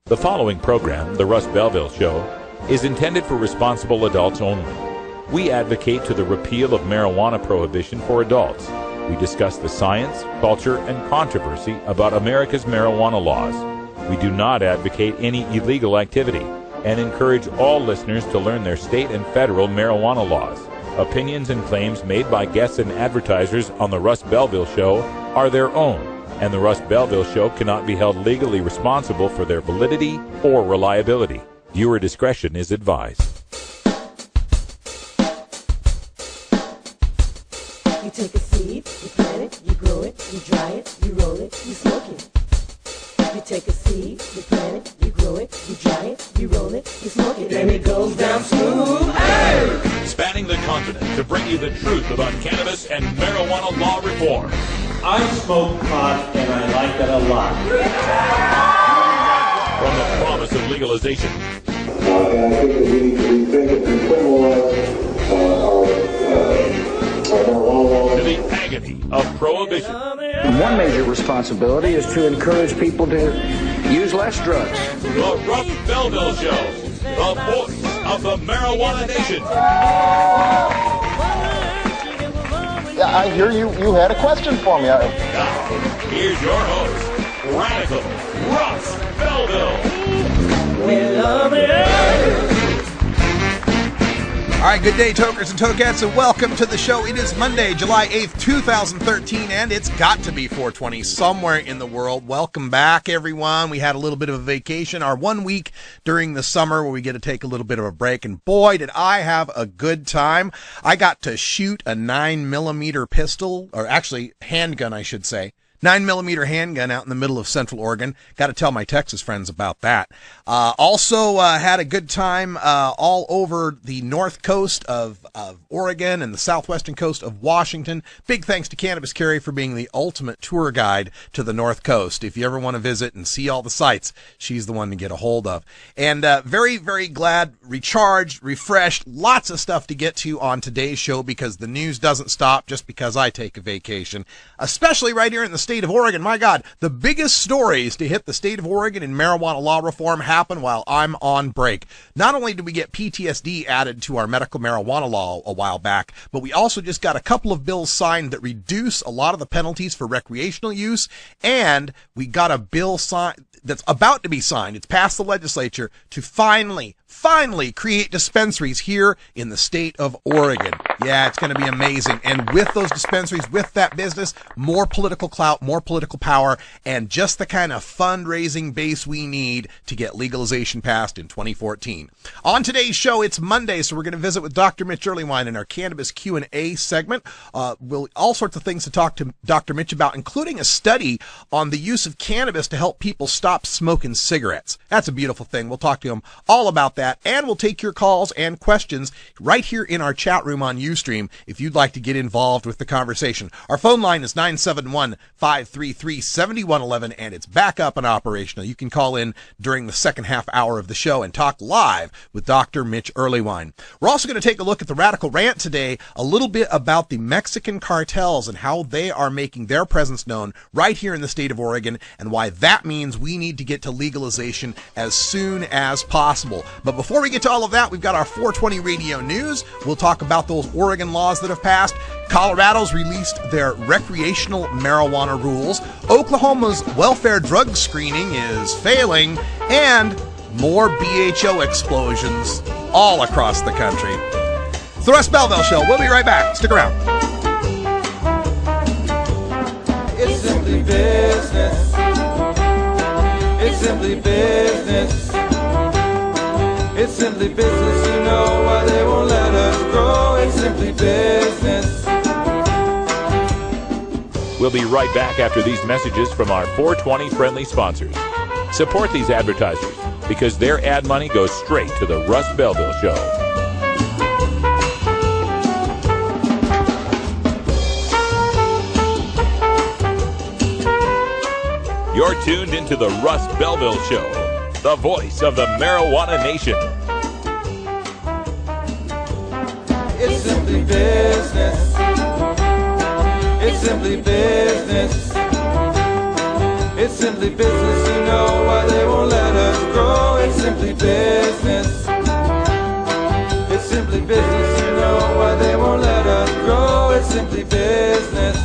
The following program, The Russ Belville Show, is intended for responsible adults only. We advocate to the repeal of marijuana prohibition for adults. We discuss the science, culture, and controversy about America's marijuana laws. We do not advocate any illegal activity and encourage all listeners to learn their state and federal marijuana laws. Opinions and claims made by guests and advertisers on The Russ Belville Show are their own, and The Russ Belville Show cannot be held legally responsible for their validity or reliability. Viewer discretion is advised. You take a seed, you plant it, you grow it, you dry it, you roll it, you smoke it. You take a seed, you plant it, you grow it, you dry it, you roll it, you smoke it, and it goes down smooth. Hey! Spanning the continent to bring you the truth about cannabis and marijuana law reform. I smoke pot, and I like it a lot. From the promise of legalization. And I think that we need to rethink it and criminalize our marijuana laws. To the agony of prohibition. One major responsibility is to encourage people to use less drugs. The Russ Belville Show, the voice of the marijuana nation. Yeah, I hear you had a question for me. Now, here's your host, Radical Russ Belville. We love it. All right, good day, tokers and tokettes, and welcome to the show. It is Monday, July 8th, 2013, and it's got to be 420 somewhere in the world. Welcome back, everyone. We had a little bit of a vacation, our 1 week during the summer where we get to take a little bit of a break, and boy, did I have a good time. I got to shoot a 9mm pistol, or actually handgun, I should say. 9mm handgun out in the middle of Central Oregon. Got to tell my Texas friends about that. Also had a good time all over the north coast of Oregon and the southwestern coast of Washington. Big thanks to Cannabis Carrie for being the ultimate tour guide to the north coast. If you ever want to visit and see all the sights, she's the one to get a hold of. And very, very glad, recharged, refreshed, lots of stuff to get to on today's show because the news doesn't stop just because I take a vacation, especially right here in the state of Oregon. My God, the biggest stories to hit the state of Oregon in marijuana law reform happen while I'm on break. Not only did we get PTSD added to our medical marijuana law a while back, but we also just got a couple of bills signed that reduce a lot of the penalties for recreational use, and we got a bill signed that's about to be signed. It's passed the legislature to finally create dispensaries here in the state of Oregon. Yeah, it's going to be amazing. And with those dispensaries, with that business, more political clout, more political power, and just the kind of fundraising base we need to get legalization passed in 2014. On today's show, it's Monday, so we're going to visit with Dr. Mitch Earlywine in our Cannabis Q&A segment. We'll all sorts of things to talk to Dr. Mitch about, including a study on the use of cannabis to help people stop smoking cigarettes. That's a beautiful thing. We'll talk to him all about that. And we'll take your calls and questions right here in our chat room on Ustream if you'd like to get involved with the conversation. Our phone line is 971-533-7111, and it's back up and operational. You can call in during the second half hour of the show and talk live with Dr. Mitch Earlywine. We're also going to take a look at the Radical Rant today, a little bit about the Mexican cartels and how they are making their presence known right here in the state of Oregon, and why that means we need to get to legalization as soon as possible. But before we get to all of that, we've got our 420 radio news. We'll talk about those Oregon laws that have passed. Colorado's released their recreational marijuana rules. Oklahoma's welfare drug screening is failing. And more BHO explosions all across the country. It's the Russ Belville Show. We'll be right back. Stick around. It's simply business. It's simply business. It's simply business, you know why they won't let us grow. It's simply business. We'll be right back after these messages from our 420 friendly sponsors. Support these advertisers because their ad money goes straight to the Russ Belville Show. You're tuned into the Russ Belville Show, the voice of the marijuana nation. It's simply business. It's simply business. It's simply business, you know why they won't let us grow. simply business. It's simply business, you know why they won't let us grow. It's simply business.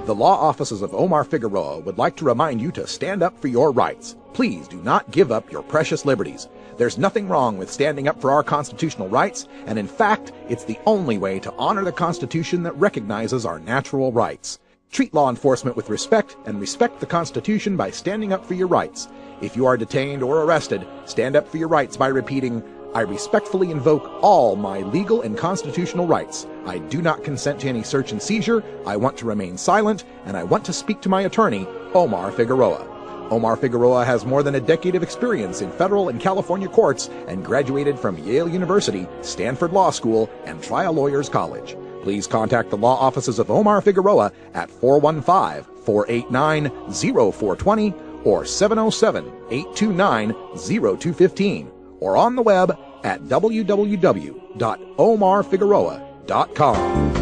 The law offices of Omar Figueroa would like to remind you to stand up for your rights. Please do not give up your precious liberties. There's nothing wrong with standing up for our constitutional rights, and in fact, it's the only way to honor the Constitution that recognizes our natural rights. Treat law enforcement with respect and respect the Constitution by standing up for your rights. If you are detained or arrested, stand up for your rights by repeating, "I respectfully invoke all my legal and constitutional rights. I do not consent to any search and seizure. I want to remain silent, and I want to speak to my attorney, Omar Figueroa." Omar Figueroa has more than a decade of experience in federal and California courts and graduated from Yale University, Stanford Law School, and Trial Lawyers College. Please contact the law offices of Omar Figueroa at 415-489-0420 or 707-829-0215 or on the web at www.omarfigueroa.com.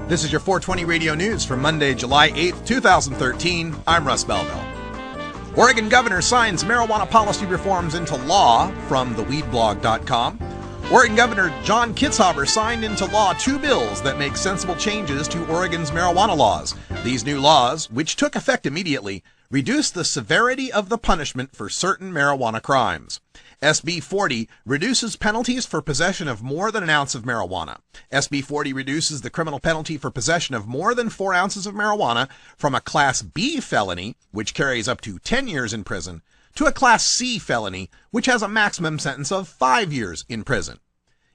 This is your 420 Radio News for Monday, July 8th, 2013. I'm Russ Belville. Oregon governor signs marijuana policy reforms into law from theweedblog.com. Oregon Governor John Kitzhaber signed into law 2 bills that make sensible changes to Oregon's marijuana laws. These new laws, which took effect immediately, reduce the severity of the punishment for certain marijuana crimes. SB 40 reduces penalties for possession of more than an ounce of marijuana. SB 40 reduces the criminal penalty for possession of more than 4 ounces of marijuana from a Class B felony, which carries up to 10 years in prison, to a Class C felony, which has a maximum sentence of 5 years in prison.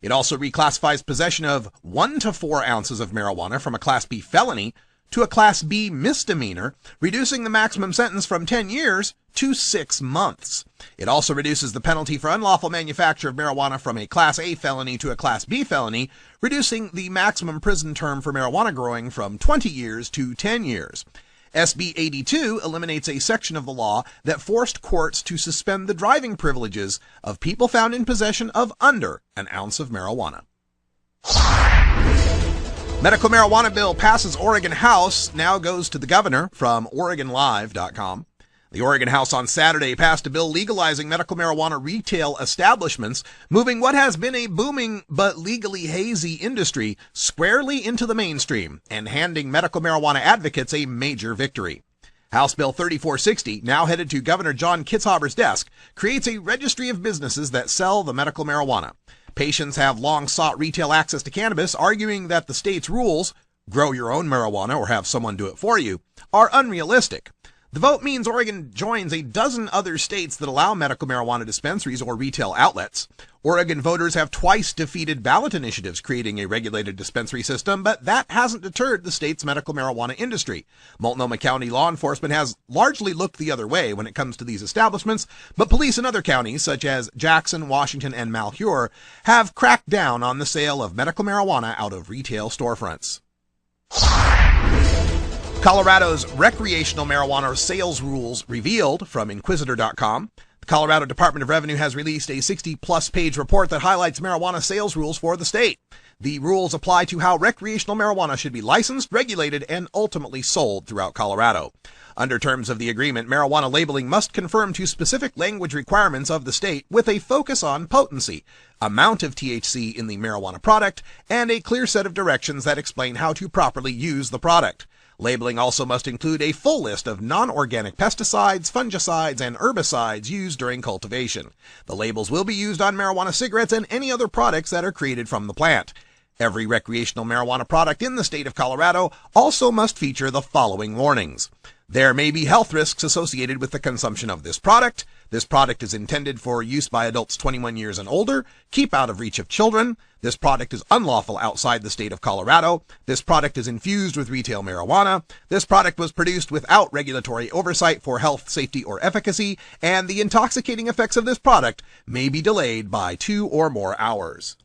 It also reclassifies possession of 1 to 4 ounces of marijuana from a Class B felony to a Class B misdemeanor, reducing the maximum sentence from 10 years to 6 months. It also reduces the penalty for unlawful manufacture of marijuana from a Class A felony to a Class B felony, reducing the maximum prison term for marijuana growing from 20 years to 10 years. SB 82 eliminates a section of the law that forced courts to suspend the driving privileges of people found in possession of under an ounce of marijuana. Medical marijuana bill passes Oregon House, now goes to the governor, from OregonLive.com. The Oregon House on Saturday passed a bill legalizing medical marijuana retail establishments, moving what has been a booming but legally hazy industry squarely into the mainstream and handing medical marijuana advocates a major victory. House Bill 3460, now headed to Governor John Kitzhaber's desk, creates a registry of businesses that sell the medical marijuana. Patients have long sought retail access to cannabis, arguing that the state's rules, grow your own marijuana or have someone do it for you, are unrealistic. The vote means Oregon joins a dozen other states that allow medical marijuana dispensaries or retail outlets. Oregon voters have twice defeated ballot initiatives creating a regulated dispensary system, but that hasn't deterred the state's medical marijuana industry. Multnomah County law enforcement has largely looked the other way when it comes to these establishments, but police in other counties, such as Jackson, Washington, and Malheur, have cracked down on the sale of medical marijuana out of retail storefronts. Colorado's recreational marijuana sales rules revealed from Inquisitor.com. The Colorado Department of Revenue has released a 60-plus page report that highlights marijuana sales rules for the state. The rules apply to how recreational marijuana should be licensed, regulated, and ultimately sold throughout Colorado. Under terms of the agreement, marijuana labeling must conform to specific language requirements of the state with a focus on potency, amount of THC in the marijuana product, and a clear set of directions that explain how to properly use the product. Labeling also must include a full list of non-organic pesticides, fungicides, and herbicides used during cultivation. The labels will be used on marijuana cigarettes and any other products that are created from the plant. Every recreational marijuana product in the state of Colorado also must feature the following warnings. There may be health risks associated with the consumption of this product. This product is intended for use by adults 21 years and older. Keep out of reach of children. This product is unlawful outside the state of Colorado. This product is infused with retail marijuana. This product was produced without regulatory oversight for health, safety, or efficacy, and the intoxicating effects of this product may be delayed by 2 or more hours.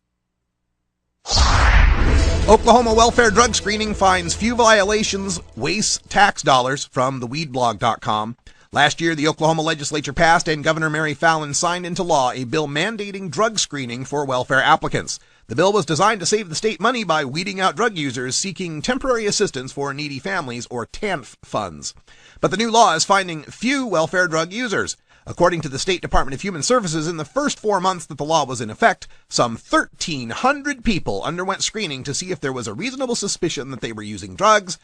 Oklahoma welfare drug screening finds few violations, wastes tax dollars, from theweedblog.com. Last year, the Oklahoma legislature passed and Governor Mary Fallin signed into law a bill mandating drug screening for welfare applicants. The bill was designed to save the state money by weeding out drug users seeking temporary assistance for needy families, or TANF funds. But the new law is finding few welfare drug users. According to the State Department of Human Services, in the first 4 months that the law was in effect, some 1,300 people underwent screening to see if there was a reasonable suspicion that they were using drugs,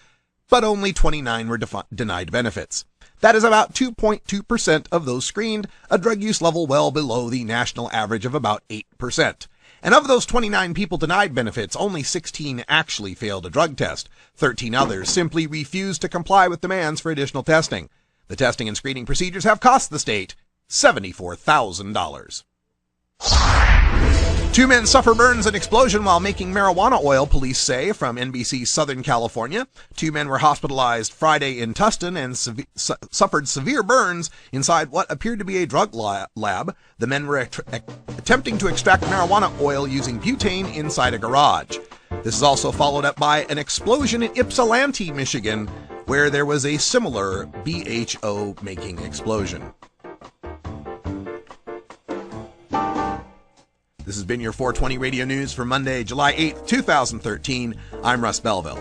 but only 29 were denied benefits. That is about 2.2% of those screened, a drug use level well below the national average of about 8%. And of those 29 people denied benefits, only 16 actually failed a drug test. 13 others simply refused to comply with demands for additional testing. The testing and screening procedures have cost the state $74,000. 2 men suffer burns and explosion while making marijuana oil, police say, from NBC's Southern California. 2 men were hospitalized Friday in Tustin and suffered severe burns inside what appeared to be a drug lab. The men were attempting to extract marijuana oil using butane inside a garage. This is also followed up by an explosion in Ypsilanti, Michigan, where there was a similar BHO-making explosion. This has been your 420 Radio News for Monday, July 8th, 2013. I'm Russ Belville.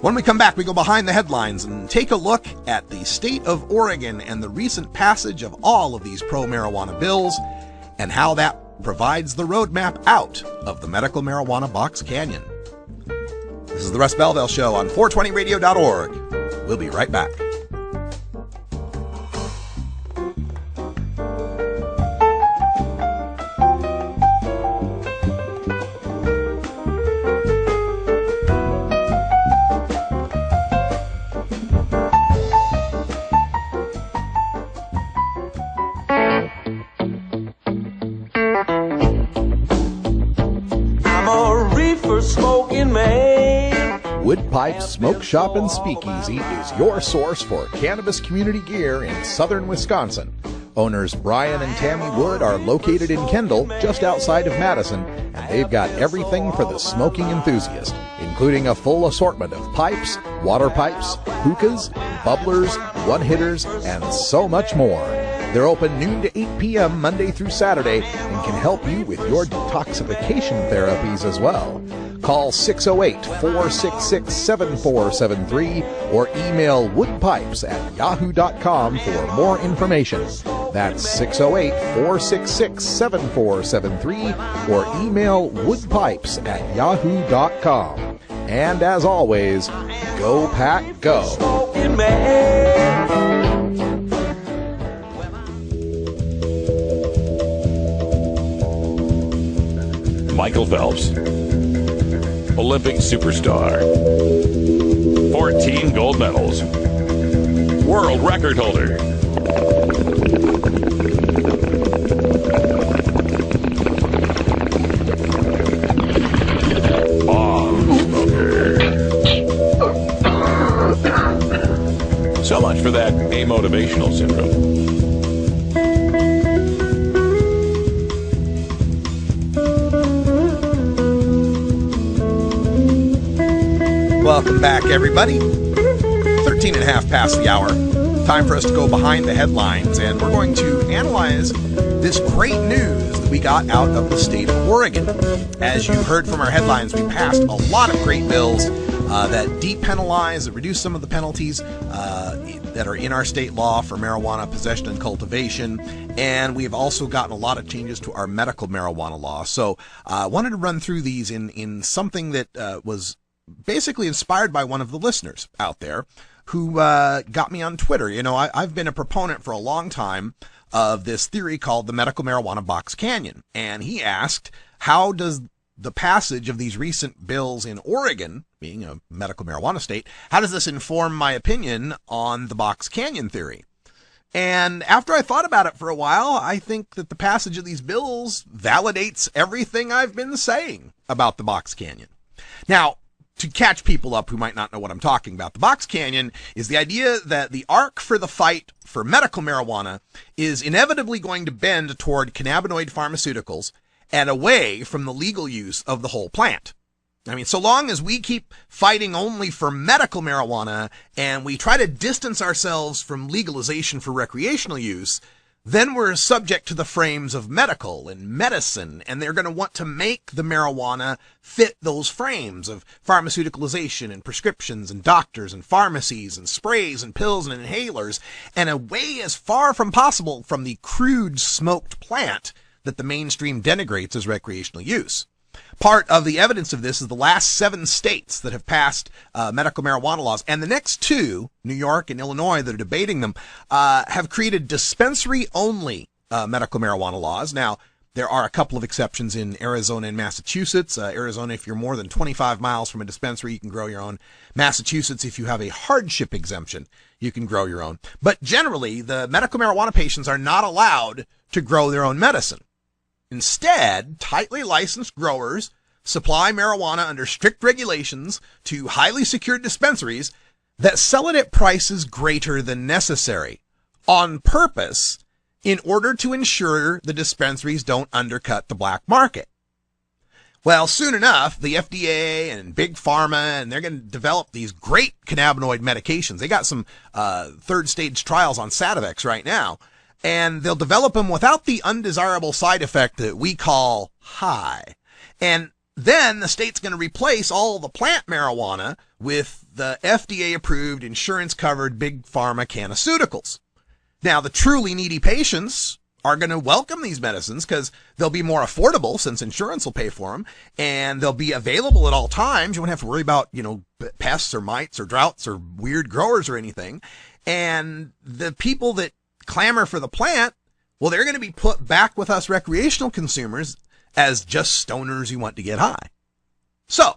When we come back, we go behind the headlines and take a look at the state of Oregon and the recent passage of all of these pro-marijuana bills and how that provides the roadmap out of the medical marijuana box canyon. This is the Russ Belville Show on 420radio.org. We'll be right back. Wood Pipes Smoke Shop and Speakeasy is your source for cannabis community gear in southern Wisconsin. Owners Brian and Tammy Wood are located in Kendall, just outside of Madison, and they've got everything for the smoking enthusiast, including a full assortment of pipes, water pipes, hookahs, bubblers, one-hitters, and so much more. They're open noon to 8 p.m. Monday through Saturday and can help you with your detoxification therapies as well. Call 608-466-7473 or email woodpipes@yahoo.com for more information. That's 608-466-7473 or email woodpipes@yahoo.com. And as always, go pack, go. Michael Phelps, Olympic superstar, 14 gold medals, world record holder. Bomb smoker. So much for that amotivational syndrome. Welcome back, everybody. 13 and a half past the hour. Time for us to go behind the headlines, and we're going to analyze this great news that we got out of the state of Oregon. As you heard from our headlines, we passed a lot of great bills that depenalize, that reduce some of the penalties that are in our state law for marijuana possession and cultivation. And we have also gotten a lot of changes to our medical marijuana law. So I wanted to run through these in something that was basically inspired by one of the listeners out there who got me on Twitter. You know, I've been a proponent for a long time of this theory called the medical marijuana box canyon. And he asked, how does the passage of these recent bills in Oregon, being a medical marijuana state, how does this inform my opinion on the box canyon theory? And after I thought about it for a while, I think that the passage of these bills validates everything I've been saying about the box canyon. Now, to catch people up who might not know what I'm talking about, the box canyon is the idea that the arc for the fight for medical marijuana is inevitably going to bend toward cannabinoid pharmaceuticals and away from the legal use of the whole plant. I mean, so long as we keep fighting only for medical marijuana and we try to distance ourselves from legalization for recreational use, then we're subject to the frames of medical and medicine, and they're going to want to make the marijuana fit those frames of pharmaceuticalization and prescriptions and doctors and pharmacies and sprays and pills and inhalers, and away as far from possible from the crude smoked plant that the mainstream denigrates as recreational use. Part of the evidence of this is the last 7 states that have passed medical marijuana laws, and the next 2, New York and Illinois, that are debating them, have created dispensary-only medical marijuana laws. Now, there are a couple of exceptions in Arizona and Massachusetts. Arizona, if you're more than 25 miles from a dispensary, you can grow your own. Massachusetts, if you have a hardship exemption, you can grow your own. But generally, the medical marijuana patients are not allowed to grow their own medicine. Instead, tightly licensed growers supply marijuana under strict regulations to highly secured dispensaries that sell it at prices greater than necessary, on purpose, in order to ensure the dispensaries don't undercut the black market. Well, soon enough, the FDA and Big Pharma, and they're going to develop these great cannabinoid medications. They got some third stage trials on Sativex right now. And they'll develop them without the undesirable side effect that we call high. And then the state's going to replace all the plant marijuana with the FDA-approved, insurance-covered big pharma cannaceuticals. Now, the truly needy patients are going to welcome these medicines because they'll be more affordable since insurance will pay for them, and they'll be available at all times. You won't have to worry about, pests or mites or droughts or weird growers or anything. And the people that clamor for the plant, well, they're going to be put back with us recreational consumers as just stoners who want to get high. So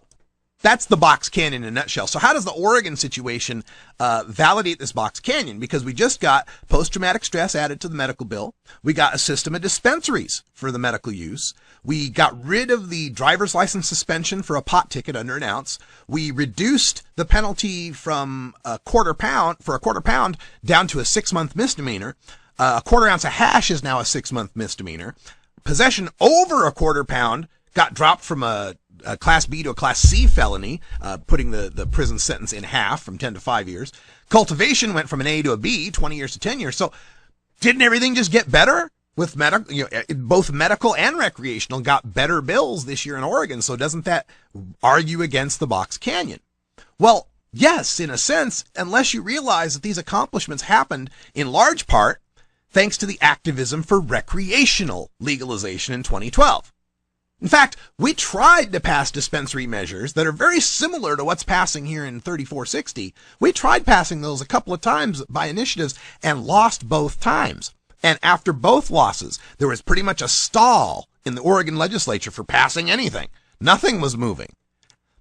that's the box canyon in a nutshell. So how does the Oregon situation validate this box canyon? Because we just got post-traumatic stress added to the medical bill. We got a system of dispensaries for the medical use. We got rid of the driver's license suspension for a pot ticket under an ounce. We reduced the penalty from a quarter pound down to a 6-month misdemeanor. A quarter ounce of hash is now a 6-month misdemeanor. Possession over a quarter pound got dropped from a Class B to a Class C felony, putting the prison sentence in half from 10 to 5 years. Cultivation went from an A to a B, 20 years to 10 years. So didn't everything just get better? With both medical and recreational got better bills this year in Oregon. So doesn't that argue against the box canyon? Well, yes, in a sense, unless you realize that these accomplishments happened in large part thanks to the activism for recreational legalization in 2012. In fact, we tried to pass dispensary measures that are very similar to what's passing here in 3460. We tried passing those a couple of times by initiatives and lost both times. And after both losses, there was pretty much a stall in the Oregon legislature for passing anything. Nothing was moving.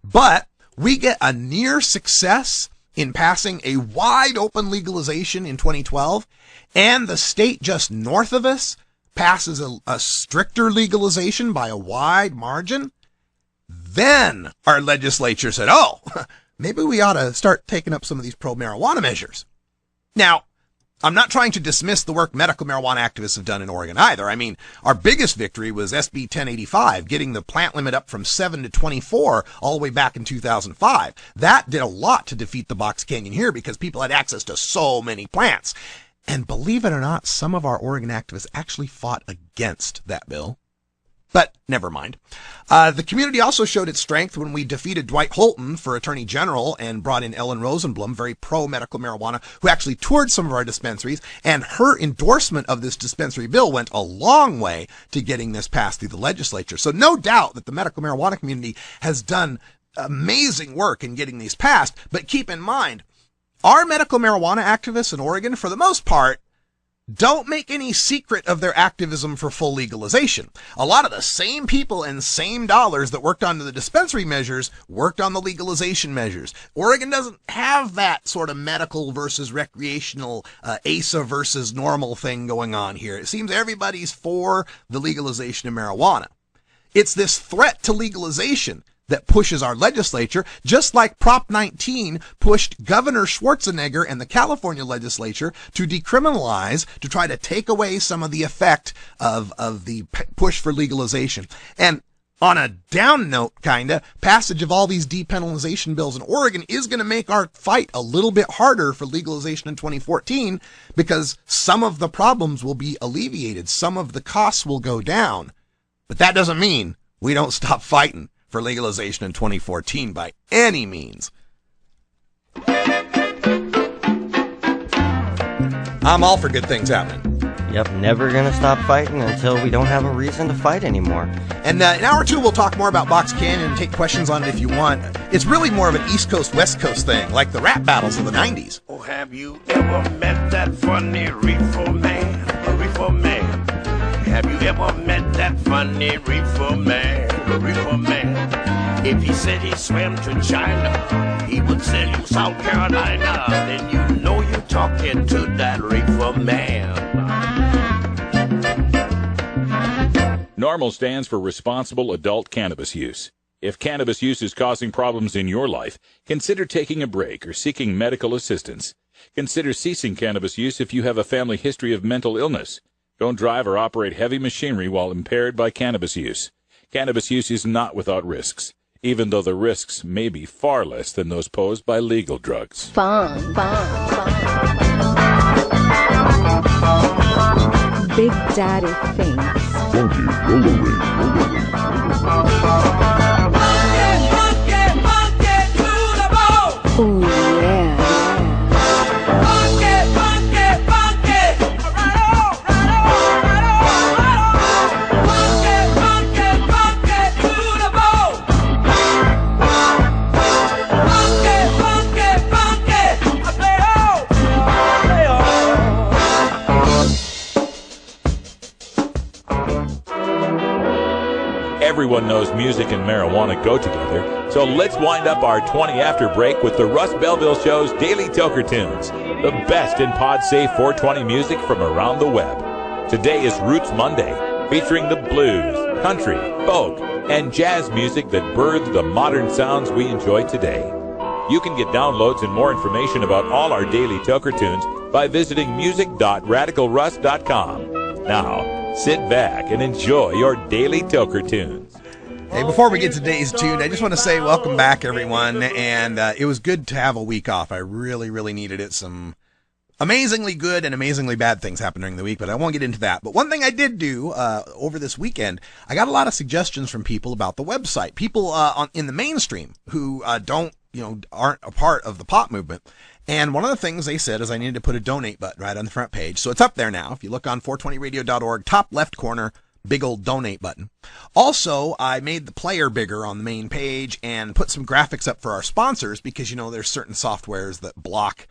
But we get a near success in passing a wide open legalization in 2012, and the state just north of us passes a stricter legalization by a wide margin. Then our legislature said, oh, maybe we ought to start taking up some of these pro-marijuana measures. Now, I'm not trying to dismiss the work medical marijuana activists have done in Oregon either. I mean, our biggest victory was SB 1085, getting the plant limit up from 7 to 24 all the way back in 2005. That did a lot to defeat the box canyon here because people had access to so many plants. And believe it or not, some of our Oregon activists actually fought against that bill. But never mind. The community also showed its strength when we defeated Dwight Holton for Attorney General and brought in Ellen Rosenblum, very pro-medical marijuana, who actually toured some of our dispensaries, and her endorsement of this dispensary bill went a long way to getting this passed through the legislature. So no doubt that the medical marijuana community has done amazing work in getting these passed, but keep in mind, our medical marijuana activists in Oregon, for the most part, don't make any secret of their activism for full legalization. A lot of the same people and same dollars that worked on the dispensary measures worked on the legalization measures. Oregon doesn't have that sort of medical versus recreational, ASA versus normal thing going on here. It seems everybody's for the legalization of marijuana. It's this threat to legalization that pushes our legislature, just like Prop 19 pushed Governor Schwarzenegger and the California legislature to decriminalize, to try to take away some of the effect of the push for legalization. And On a down note, passage of all these depenalization bills in Oregon is going to make our fight a little bit harder for legalization in 2014 because some of the problems will be alleviated. Some of the costs will go down. But that doesn't mean we don't stop fighting for legalization in 2014 by any means. I'm all for good things happening. Yep, never gonna stop fighting until we don't have a reason to fight anymore. And in hour 2, we'll talk more about Box Canyon and take questions on it if you want. It's really more of an East Coast, West Coast thing, like the rap battles of the 90s. Oh, have you ever met that funny reefer man? A reefer man. Have you ever met that funny reefer man? A reefer man. If he said he swam to China, he would sell you South Carolina. Then you know you're talking to that reefer man. NORMAL stands for Responsible Adult Cannabis Use. If cannabis use is causing problems in your life, consider taking a break or seeking medical assistance. Consider ceasing cannabis use if you have a family history of mental illness. Don't drive or operate heavy machinery while impaired by cannabis use. Cannabis use is not without risks, even though the risks may be far less than those posed by legal drugs. Fun. Big Daddy thinks. Funky roller ring. Oh yeah. Everyone knows music and marijuana go together, so let's wind up our 20 after break with the Russ Belville Show's Daily Toker Tunes, the best in pod-safe 420 music from around the web. Today is Roots Monday, featuring the blues, country, folk, and jazz music that birthed the modern sounds we enjoy today. You can get downloads and more information about all our Daily Toker Tunes by visiting music.radicalruss.com. Now, sit back and enjoy your Daily Toker Tunes. Hey, before we get to today's tune, I just want to say welcome back, everyone. And it was good to have a week off. I really, really needed it. Some amazingly good and amazingly bad things happened during the week, but I won't get into that. But one thing I did do over this weekend, I got a lot of suggestions from people about the website. People in the mainstream who aren't a part of the pop movement. And one of the things they said is I needed to put a donate button right on the front page. So it's up there now. If you look on 420radio.org, top left corner, big old donate button. Also, I made the player bigger on the main page and put some graphics up for our sponsors because, there's certain softwares that block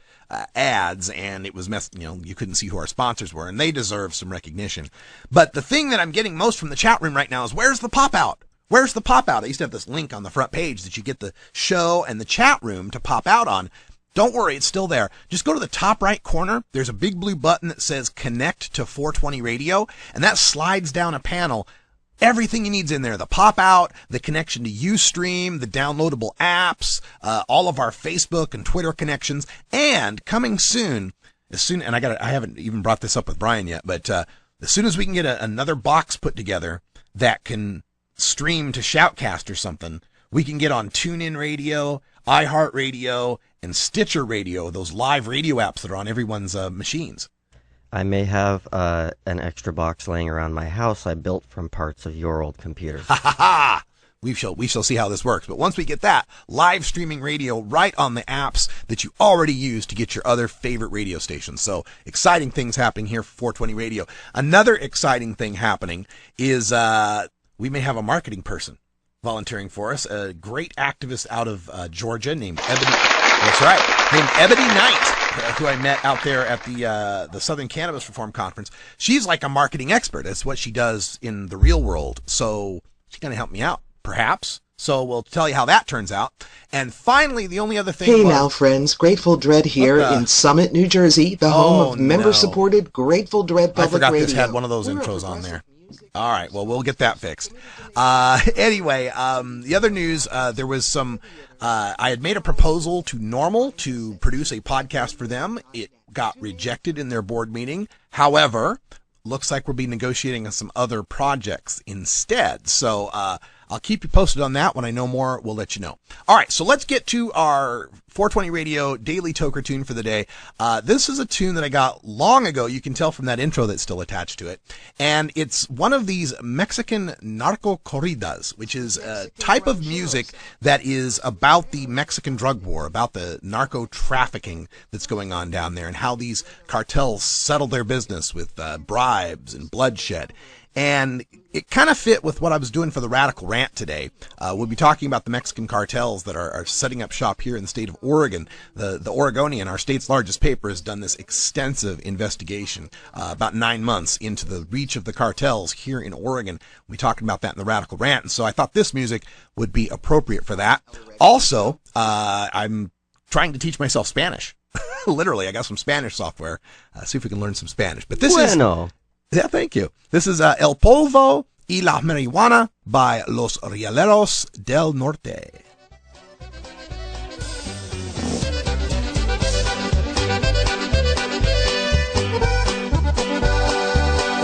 ads, and it was you couldn't see who our sponsors were, and they deserve some recognition. But the thing that I'm getting most from the chat room right now is, where's the pop out? Where's the pop out? I used to have this link on the front page that you get the show and the chat room to pop out on. Don't worry, it's still there. Just go to the top right corner. There's a big blue button that says Connect to 420 Radio, and that slides down a panel. Everything you need's in there. The pop out, the connection to Ustream, the downloadable apps, all of our Facebook and Twitter connections, and coming soon, and I haven't even brought this up with Brian yet, but as soon as we can get another box put together that can stream to Shoutcast or something, we can get on TuneIn Radio, iHeartRadio, and Stitcher Radio, those live radio apps that are on everyone's machines. I may have an extra box laying around my house I built from parts of your old computer. Ha ha ha! We shall see how this works. But once we get that, live streaming radio right on the apps that you already use to get your other favorite radio stations. So exciting things happening here for 420 Radio. Another exciting thing happening is we may have a marketing person volunteering for us, a great activist out of Georgia named Ebony. That's right, named Ebony Knight, who I met out there at the Southern Cannabis Reform Conference. She's like a marketing expert. That's what she does in the real world. So she's going to help me out, perhaps. So we'll tell you how that turns out. And finally, the only other thing. Hey now, friends. Grateful Dread here in Summit, New Jersey, the home of member-supported Grateful Dread Public Radio. I forgot this had one of those intros on there. All right, well, we'll get that fixed. Anyway, the other news, there was some, I had made a proposal to NORMAL to produce a podcast for them. It got rejected in their board meeting. However, looks like we'll be negotiating on some other projects instead. So, I'll keep you posted on that. When I know more, we'll let you know. All right, so let's get to our 420 Radio Daily Toker tune for the day. This is a tune that I got long ago. You can tell from that intro that's still attached to it. And it's one of these Mexican narco corridas, which is a type of music that is about the Mexican drug war, about the narco trafficking that's going on down there, and how these cartels settle their business with bribes and bloodshed. And it kind of fit with what I was doing for the Radical Rant today. We'll be talking about the Mexican cartels that are setting up shop here in the state of Oregon. The Oregonian, our state's largest paper, has done this extensive investigation about 9 months into the reach of the cartels here in Oregon. We'll be talking about that in the Radical Rant. And so I thought this music would be appropriate for that. Also, I'm trying to teach myself Spanish. Literally, I got some Spanish software. See if we can learn some Spanish. But this is... Yeah, thank you. This is El Polvo y la Marihuana by Los Rieleros del Norte.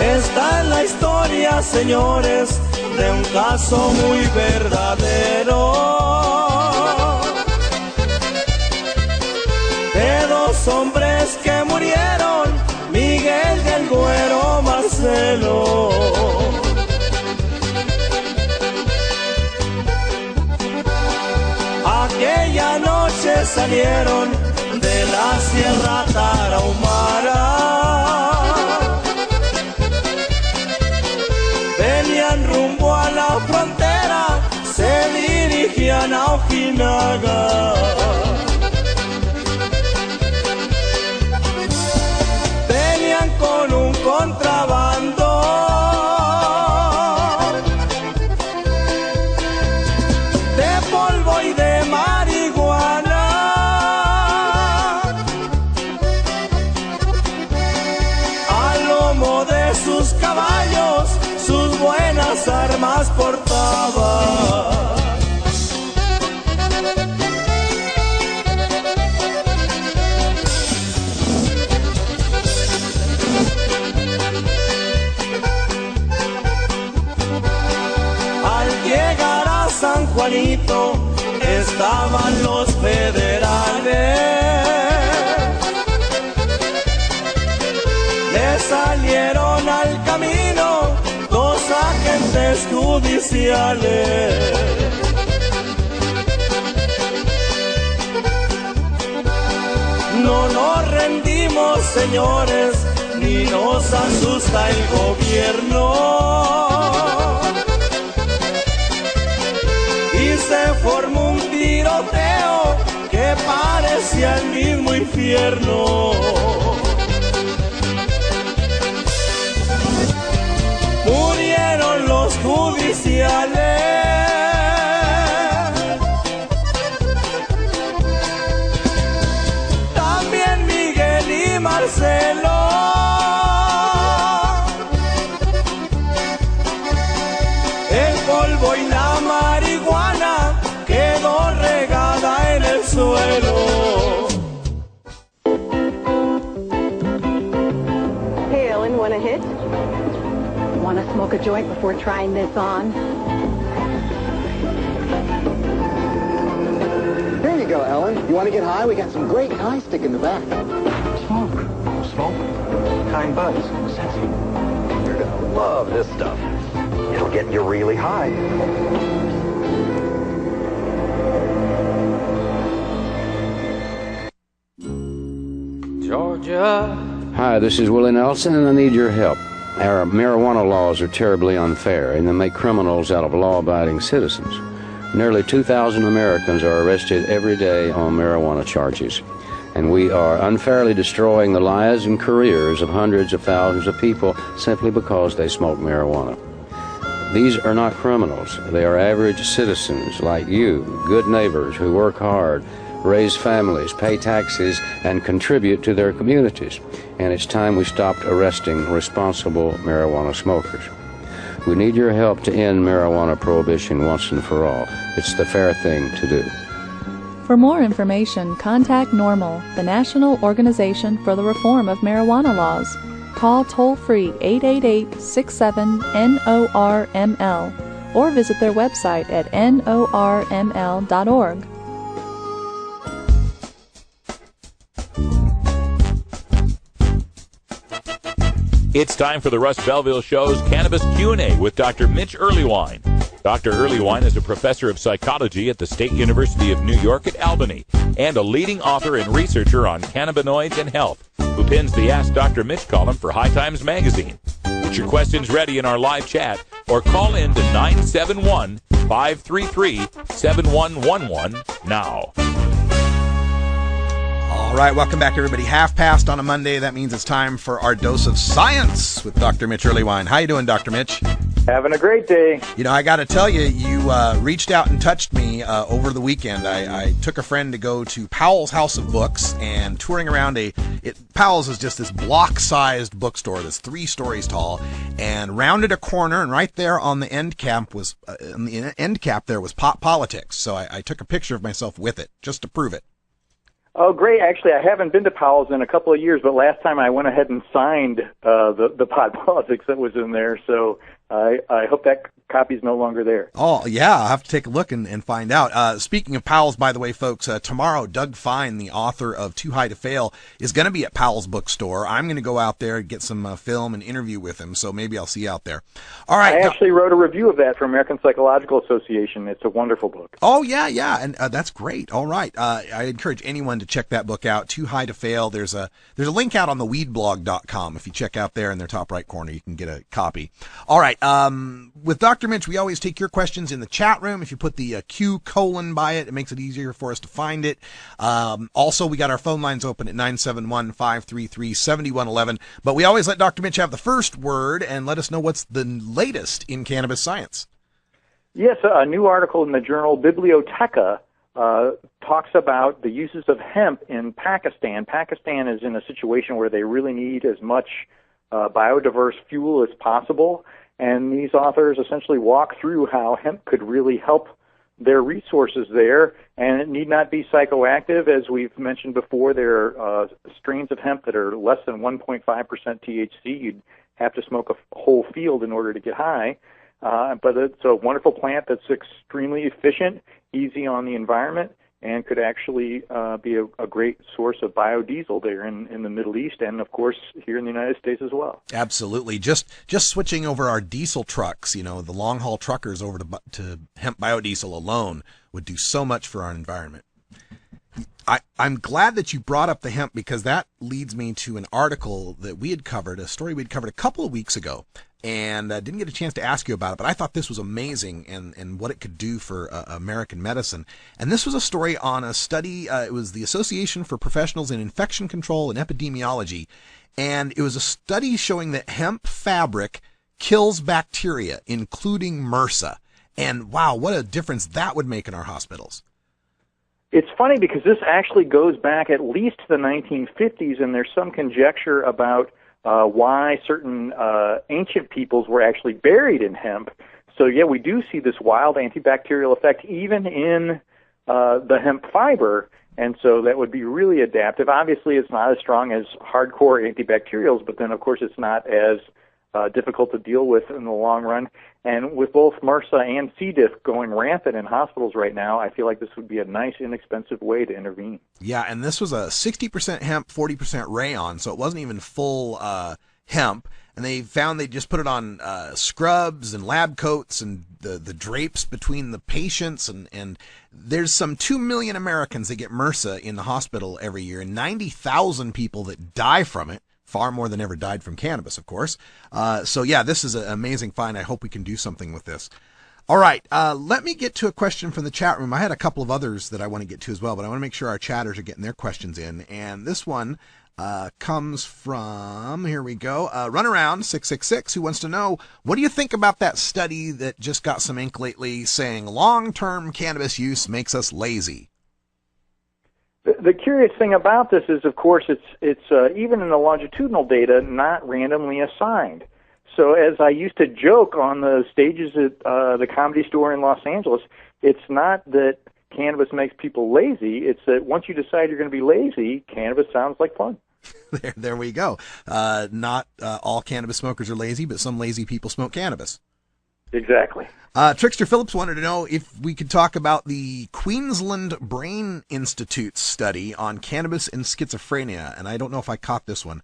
Esta es la historia, señores, de un caso muy verdadero, de dos hombres que murieron, Miguel y el güero Marcelo. Aquella noche salieron de la Sierra Tarahumara, venían rumbo a la frontera, se dirigían a Ojinaga. Con un contrabando de polvo y de marihuana, al lomo de sus caballos sus buenas armas portaba. San Juanito estaban los federales, le salieron al camino dos agentes judiciales. No nos rendimos, señores, ni nos asusta el gobierno. Y se formó un tiroteo que parecía el mismo infierno. Murieron los judiciales, también Miguel y Marcelo. El polvo y la marihuana quedó regada en el suelo. Hey Ellen, want a hit? Want to smoke a joint before trying this on? Here you go, Ellen. You want to get high? We got some great high stick in the back. Smoke. Kind buds. Sexy. You're gonna love this stuff. It'll get you really high. Georgia. Hi, this is Willie Nelson, and I need your help. Our marijuana laws are terribly unfair, and they make criminals out of law-abiding citizens. Nearly 2,000 Americans are arrested every day on marijuana charges, and we are unfairly destroying the lives and careers of hundreds of thousands of people simply because they smoke marijuana. These are not criminals. They are average citizens like you, good neighbors who work hard, raise families, pay taxes, and contribute to their communities. And it's time we stopped arresting responsible marijuana smokers. We need your help to end marijuana prohibition once and for all. It's the fair thing to do. For more information, contact NORML, the National Organization for the Reform of Marijuana Laws. Call toll-free 888-67-NORML or visit their website at norml.org. It's time for the Russ Belville Show's Cannabis Q&A with Dr. Mitch Earlywine. Dr. Earlywine is a professor of psychology at the State University of New York at Albany and a leading author and researcher on cannabinoids and health, who pins the Ask Dr. Mitch column for High Times magazine. Get your questions ready in our live chat or call in to 971-533-7111 now. All right, welcome back, everybody. 1/2 on a Monday. That means it's time for our dose of science with Dr. Mitch Earlywine. How you doing, Dr. Mitch? Having a great day. You know, I got to tell you, you reached out and touched me over the weekend. I took a friend to go to Powell's House of Books and touring around Powell's is just this block-sized bookstore that's 3 stories tall, and rounded a corner, and right there on the end cap was Pop Politics. So I took a picture of myself with it just to prove it. Oh, great. Actually, I haven't been to Powell's in a couple of years, but last time I went ahead and signed the Pod Politics that was in there, so I hope that copy's no longer there. Oh, yeah, I'll have to take a look and find out. Speaking of Powell's, by the way, folks, tomorrow, Doug Fine, the author of Too High to Fail, is going to be at Powell's bookstore. I'm going to go out there and get some film and interview with him, so maybe I'll see you out there. All right. I actually wrote a review of that for American Psychological Association. It's a wonderful book. Oh, yeah, and that's great. All right. I encourage anyone to check that book out, Too High to Fail. There's a link out on the weedblog.com. If you check out there in their top right corner, you can get a copy. All right. With Dr. Mitch, we always take your questions in the chat room. If you put the Q : by it, it makes it easier for us to find it. Also, we got our phone lines open at 971-533-7111. But we always let Dr. Mitch have the first word and let us know what's the latest in cannabis science. Yes, a new article in the journal Biblioteca talks about the uses of hemp in Pakistan. Pakistan is in a situation where they really need as much biodiverse fuel as possible. And these authors essentially walk through how hemp could really help their resources there, and it need not be psychoactive. As we've mentioned before, there are strains of hemp that are less than 1.5% THC. You'd have to smoke a whole field in order to get high. But it's a wonderful plant that's extremely efficient, easy on the environment, and could actually be a great source of biodiesel there in the Middle East and, of course, here in the United States as well. Absolutely. Just switching over our diesel trucks, the long-haul truckers over to hemp biodiesel alone would do so much for our environment. I'm glad that you brought up the hemp because that leads me to an article that we had covered, a story we'd covered a couple of weeks ago, and didn't get a chance to ask you about it, but I thought this was amazing and what it could do for American medicine. And this was a story on a study, it was the Association for Professionals in Infection Control and Epidemiology, and it was a study showing that hemp fabric kills bacteria, including MRSA. And wow, what a difference that would make in our hospitals. It's funny because this actually goes back at least to the 1950s, and there's some conjecture about why certain ancient peoples were actually buried in hemp. So, yeah, we do see this wild antibacterial effect even in the hemp fiber, and so that would be really adaptive. Obviously, it's not as strong as hardcore antibacterials, but then, of course, it's not as difficult to deal with in the long run. And with both MRSA and C. diff going rampant in hospitals right now, I feel like this would be a nice, inexpensive way to intervene. Yeah, and this was a 60% hemp, 40% rayon, so it wasn't even full hemp. And they found they just put it on scrubs and lab coats and the drapes between the patients. And there's some 2 million Americans that get MRSA in the hospital every year, and 90,000 people that die from it. Far more than ever died from cannabis, of course. So, yeah, this is an amazing find. I hope we can do something with this. All right, let me get to a question from the chat room. I had a couple of others that I want to get to as well, but I want to make sure our chatters are getting their questions in. And this one comes from, here we go, Runaround 666, who wants to know, what do you think about that study that just got some ink lately saying long-term cannabis use makes us lazy? The curious thing about this is, of course, it's even in the longitudinal data, not randomly assigned. So as I used to joke on the stages at the Comedy Store in Los Angeles, it's not that cannabis makes people lazy. It's that once you decide you're going to be lazy, cannabis sounds like fun. There we go. Not all cannabis smokers are lazy, but some lazy people smoke cannabis. Exactly. Trickster Phillips wanted to know if we could talk about the Queensland Brain Institute study on cannabis and schizophrenia, and I don't know if I caught this one.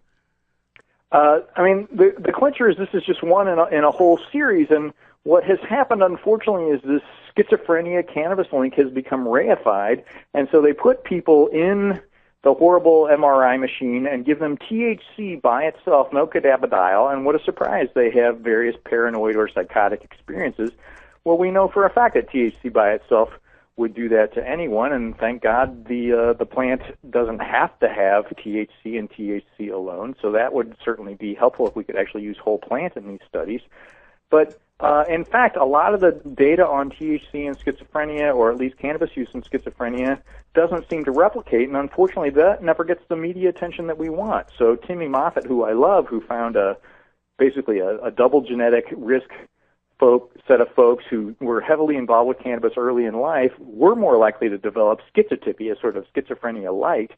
The clincher is this is just one in a whole series, and what has happened, unfortunately, is this schizophrenia cannabis link has become reified, and so they put people in the horrible MRI machine and give them THC by itself, no cannabidiol, and what a surprise, they have various paranoid or psychotic experiences. Well, we know for a fact that THC by itself would do that to anyone, and thank God the plant doesn't have to have THC and THC alone, so that would certainly be helpful if we could actually use whole plant in these studies. But in fact, a lot of the data on THC and schizophrenia, or at least cannabis use in schizophrenia, doesn't seem to replicate, and unfortunately that never gets the media attention that we want. So Timmy Moffat, who I love, who found basically a double genetic risk set of folks who were heavily involved with cannabis early in life, were more likely to develop schizotypy, a sort of schizophrenia light.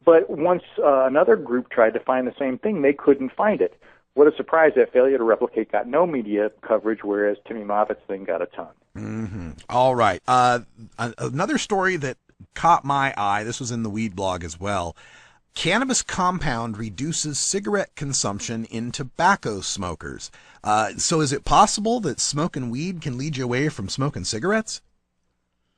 But once another group tried to find the same thing, they couldn't find it. What a surprise, that failure to replicate got no media coverage, whereas Timmy Moffat's thing got a ton. Mm-hmm. All right. Another story that caught my eye, this was in the Weed blog as well. Cannabis compound reduces cigarette consumption in tobacco smokers. So is it possible that smoking weed can lead you away from smoking cigarettes?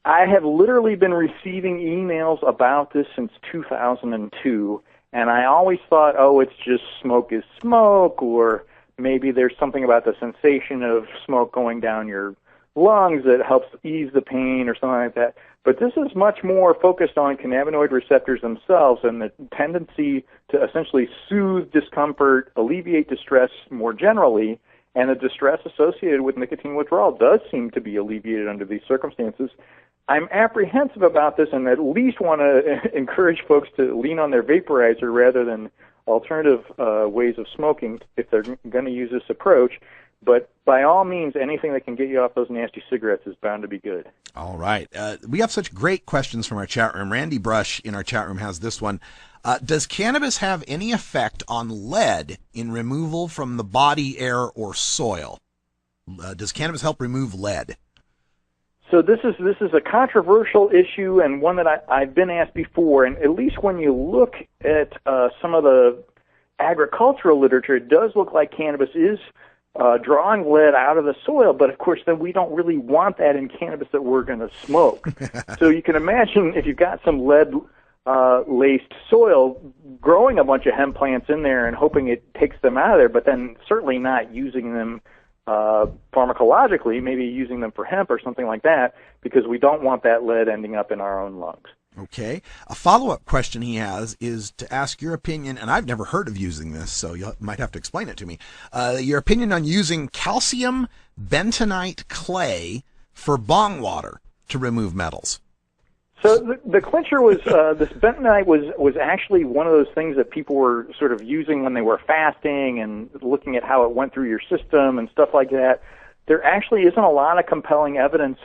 I have literally been receiving emails about this since 2002, and I always thought, oh, it's just smoke is smoke, or maybe there's something about the sensation of smoke going down your lungs that helps ease the pain or something like that. But this is much more focused on cannabinoid receptors themselves and the tendency to essentially soothe discomfort, alleviate distress more generally, and the distress associated with nicotine withdrawal does seem to be alleviated under these circumstances. I'm apprehensive about this and at least want to encourage folks to lean on their vaporizer rather than alternative ways of smoking if they're going to use this approach. But by all means, anything that can get you off those nasty cigarettes is bound to be good. All right. We have such great questions from our chat room. Randy Brush in our chat room has this one. Does cannabis have any effect on lead in removal from the body, air, or soil? Does cannabis help remove lead? So this is a controversial issue and one that I've been asked before, and at least when you look at some of the agricultural literature, it does look like cannabis is drawing lead out of the soil, but of course then we don't really want that in cannabis that we're going to smoke. So you can imagine if you've got some lead laced soil, growing a bunch of hemp plants in there and hoping it takes them out of there, but then certainly not using them pharmacologically, maybe using them for hemp or something like that, because we don't want that lead ending up in our own lungs. Okay. A follow-up question he has is to ask your opinion, and I've never heard of using this, so you might have to explain it to me. Your opinion on using calcium bentonite clay for bong water to remove metals. So the clincher was this bentonite was actually one of those things that people were sort of using when they were fasting and looking at how it went through your system and stuff like that. There actually isn't a lot of compelling evidence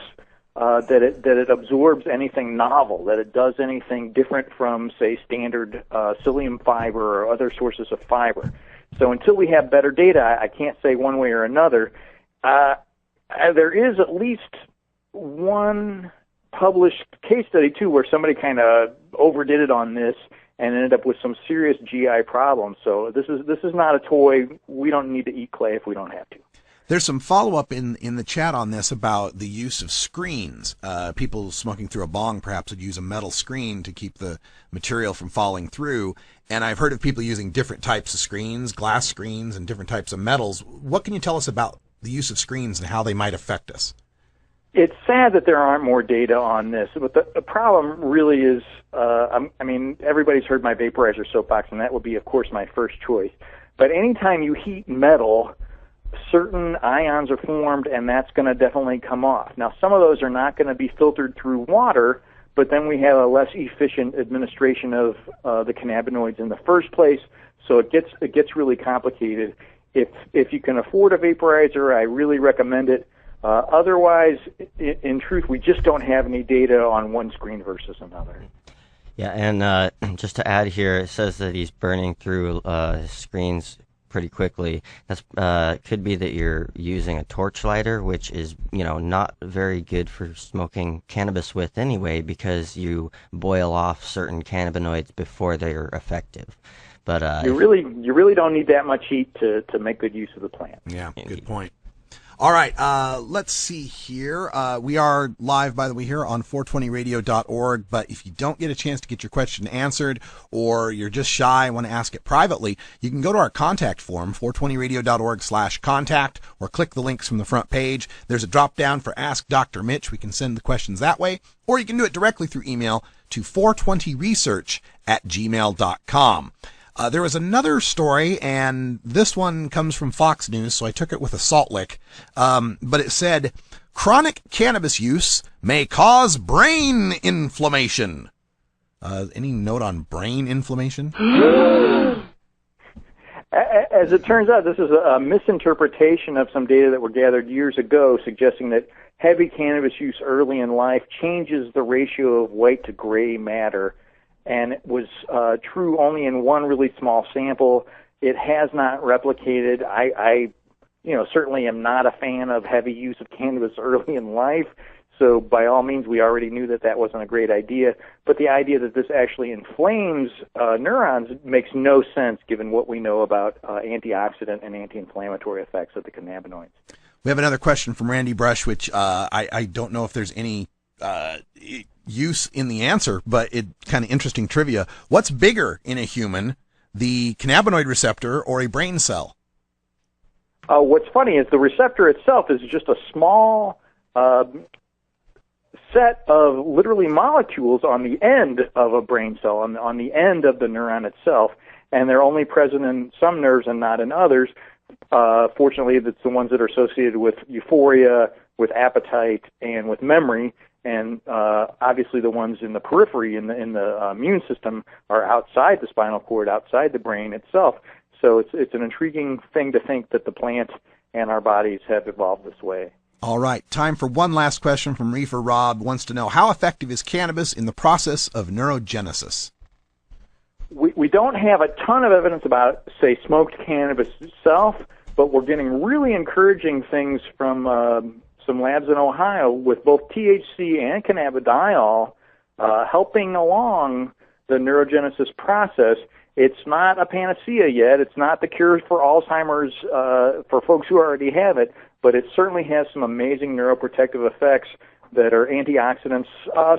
that it absorbs anything novel, that it does anything different from, say, standard psyllium fiber or other sources of fiber. So until we have better data, I can't say one way or another. There is at least one published case study, too, where somebody kind of overdid it on this and ended up with some serious GI problems. So this is not a toy. We don't need to eat clay if we don't have to. There's some follow-up in the chat on this about the use of screens. People smoking through a bong perhaps would use a metal screen to keep the material from falling through. And I've heard of people using different types of screens, glass screens, and different types of metals. What can you tell us about the use of screens and how they might affect us? It's sad that there aren't more data on this, but the problem really is, everybody's heard my vaporizer soapbox, and that would be, of course, my first choice. But anytime you heat metal, certain ions are formed, and that's going to definitely come off. Now, some of those are not going to be filtered through water, but then we have a less efficient administration of the cannabinoids in the first place, so it gets really complicated. If you can afford a vaporizer, I really recommend it. Otherwise, in truth, we just don't have any data on one screen versus another. Yeah, and just to add here, it says that he's burning through screens pretty quickly. That's could be that you're using a torch lighter, which is, not very good for smoking cannabis with anyway, because you boil off certain cannabinoids before they're effective. But you really don't need that much heat to make good use of the plant. Yeah, good point. All right, let's see here. We are live, by the way, here on 420radio.org, but if you don't get a chance to get your question answered, or you're just shy and want to ask it privately, you can go to our contact form, 420radio.org/contact, or click the links from the front page. There's a drop down for Ask Dr. Mitch. We can send the questions that way, or you can do it directly through email to 420research@gmail.com. There was another story, and this one comes from Fox News, so I took it with a salt lick. But it said, chronic cannabis use may cause brain inflammation. Any note on brain inflammation? As it turns out, this is a misinterpretation of some data that were gathered years ago, suggesting that heavy cannabis use early in life changes the ratio of white to gray matter. And it was true only in one really small sample. It has not replicated. I certainly am not a fan of heavy use of cannabis early in life. So by all means, we already knew that wasn't a great idea. But the idea that this actually inflames neurons makes no sense given what we know about antioxidant and anti-inflammatory effects of the cannabinoids. We have another question from Randy Brush, which I don't know if there's any use in the answer, but it kind of interesting trivia. What's bigger in a human, the cannabinoid receptor or a brain cell? What's funny is the receptor itself is just a small set of literally molecules on the end of a brain cell, on the end of the neuron itself, and they're only present in some nerves and not in others. Fortunately, it's the ones that are associated with euphoria, with appetite, and with memory. And obviously the ones in the periphery, in the immune system, are outside the spinal cord, outside the brain itself. So it's an intriguing thing to think that the plant and our bodies have evolved this way. All right, time for one last question from Reefer Rob. Wants to know, how effective is cannabis in the process of neurogenesis? We don't have a ton of evidence about, say, smoked cannabis itself, but we're getting really encouraging things from some labs in Ohio with both THC and cannabidiol helping along the neurogenesis process. It's not a panacea yet. It's not the cure for Alzheimer's for folks who already have it, but it certainly has some amazing neuroprotective effects that are antioxidants,